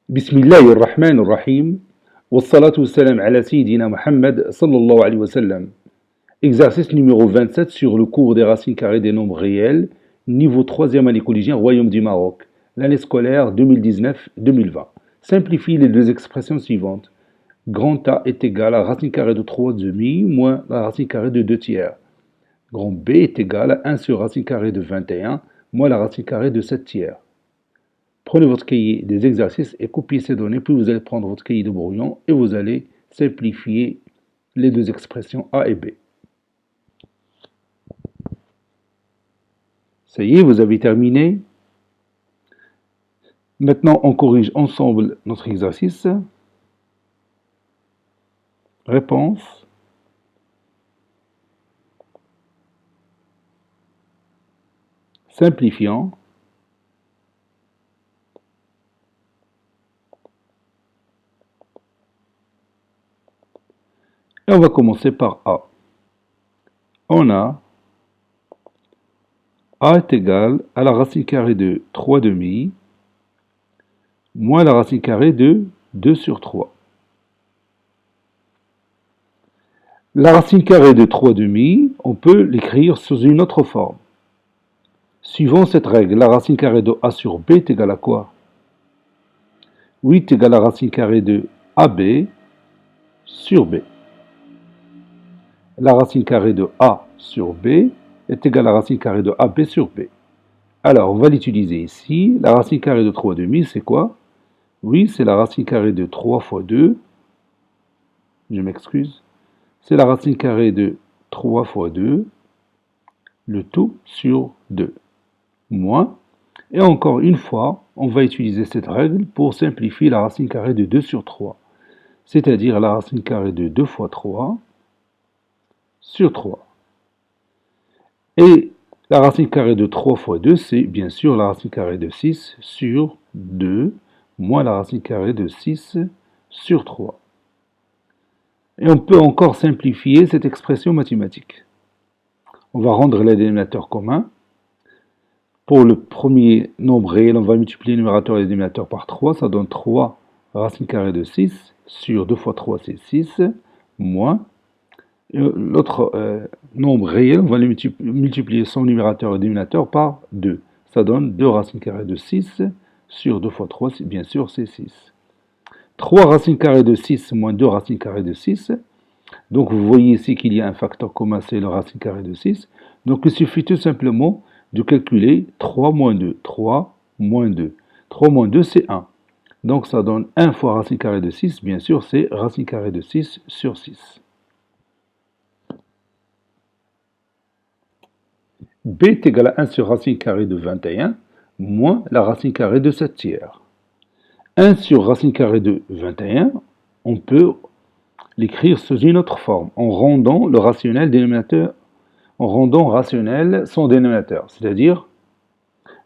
بسم الله الرحمن الرحيم والصلاة والسلام على سيدنا Muhammad sallallahu alayhi wa sallam. Exercice numéro 27 sur le cours des racines carrées des nombres réels, niveau 3e année collégienne, Royaume du Maroc, l'année scolaire 2019-2020. Simplifie les deux expressions suivantes. Grand A est égal à la racine carrée de 3 demi moins la racine carrée de 2 tiers. Grand B est égal à 1 sur racine carrée de 21 moins la racine carrée de 7 tiers. Prenez votre cahier des exercices et copiez ces données, puis vous allez prendre votre cahier de brouillon et vous allez simplifier les deux expressions A et B. Ça y est, vous avez terminé. Maintenant, on corrige ensemble notre exercice. Réponse. Simplifiant. Et on va commencer par A. On a A est égal à la racine carrée de 3 demi moins la racine carrée de 2 sur 3. La racine carrée de 3 demi, on peut l'écrire sous une autre forme. Suivant cette règle, la racine carrée de A sur B est égale à quoi? 8 est égal à la racine carrée de AB sur B. La racine carrée de A sur B est égale à la racine carrée de AB sur B. Alors, on va l'utiliser ici. La racine carrée de 3 demi, c'est quoi? Oui, c'est la racine carrée de 3 fois 2. Je m'excuse. C'est la racine carrée de 3 fois 2, le tout sur 2. Moins. Et encore une fois, on va utiliser cette règle pour simplifier la racine carrée de 2 sur 3. C'est-à-dire la racine carrée de 2 fois 3 sur 3. Et la racine carrée de 3 fois 2, c'est bien sûr la racine carrée de 6 sur 2, moins la racine carrée de 6 sur 3. Et on peut encore simplifier cette expression mathématique. On va rendre les dénominateurs communs. Pour le premier nombre réel, on va multiplier le numérateur et le dénominateur par 3. Ça donne 3 racine carrée de 6 sur 2 fois 3, c'est 6, moins l'autre nombre réel, on va multiplier son numérateur et dénominateur par 2. Ça donne 2 racines carrées de 6 sur 2 fois 3, bien sûr, c'est 6. 3 racines carrées de 6 moins 2 racines carrées de 6. Donc vous voyez ici qu'il y a un facteur commun, c'est le racine carrée de 6. Donc il suffit tout simplement de calculer 3 moins 2. 3 moins 2. 3 moins 2, c'est 1. Donc ça donne 1 fois racine carrée de 6. Bien sûr, c'est racine carrée de 6 sur 6. B est égal à 1 sur racine carrée de 21 moins la racine carrée de 7 tiers. 1 sur racine carrée de 21, on peut l'écrire sous une autre forme, en rendant le rationnel dénominateur, en rendant rationnel son dénominateur. C'est-à-dire,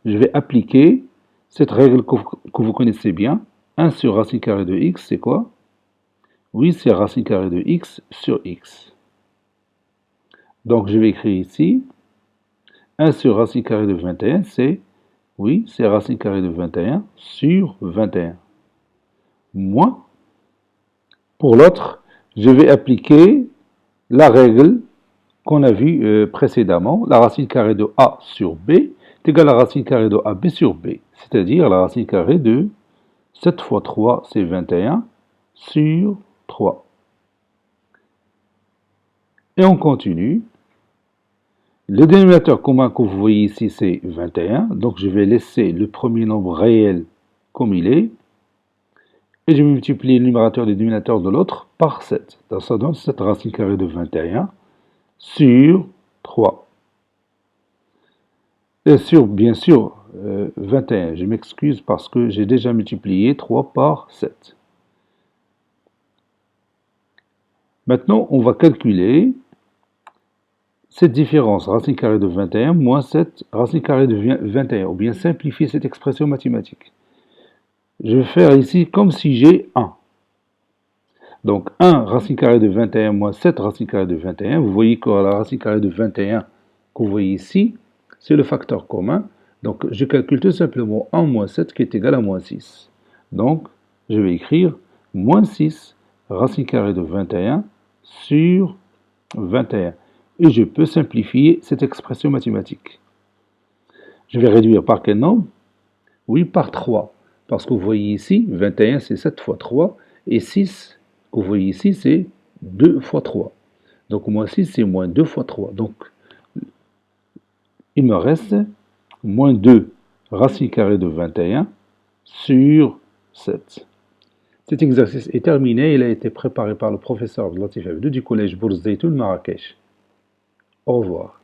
je vais appliquer cette règle que vous connaissez bien. 1 sur racine carrée de x, c'est quoi? Oui, c'est racine carrée de x sur x. Donc, je vais écrire ici 1 sur racine carrée de 21, c'est, oui, c'est racine carrée de 21 sur 21. Moins, pour l'autre, je vais appliquer la règle qu'on a vue précédemment. La racine carrée de A sur B est égale à la racine carrée de AB sur B. C'est-à-dire la racine carrée de 7 fois 3, c'est 21 sur 3. Et on continue. Le dénominateur commun que vous voyez ici, c'est 21. Donc, je vais laisser le premier nombre réel comme il est. Et je vais multiplier le numérateur et le dénominateur de l'autre par 7. Donc, ça donne 7 racine carrée de 21 sur 3. Et sur, bien sûr, 21. Je m'excuse parce que j'ai déjà multiplié 3 par 7. Maintenant, on va calculer cette différence, racine carrée de 21 moins 7 racine carrée de 21, ou bien simplifier cette expression mathématique. Je vais faire ici comme si j'ai 1. Donc 1 racine carrée de 21 moins 7 racine carrée de 21. Vous voyez que la racine carrée de 21 que vous voyez ici, c'est le facteur commun. Donc je calcule tout simplement 1 moins 7 qui est égal à moins 6. Donc je vais écrire moins 6 racine carrée de 21 sur 21. Et je peux simplifier cette expression mathématique. Je vais réduire par quel nombre? Oui, par 3. Parce que vous voyez ici, 21 c'est 7 fois 3, et 6, que vous voyez ici, c'est 2 fois 3. Donc moins 6 c'est moins 2 fois 3. Donc il me reste moins 2 racine carrée de 21 sur 7. Cet exercice est terminé, il a été préparé par le professeur Abdelatif Abdou du collège Bourz Zeytoun Marrakech. Au revoir.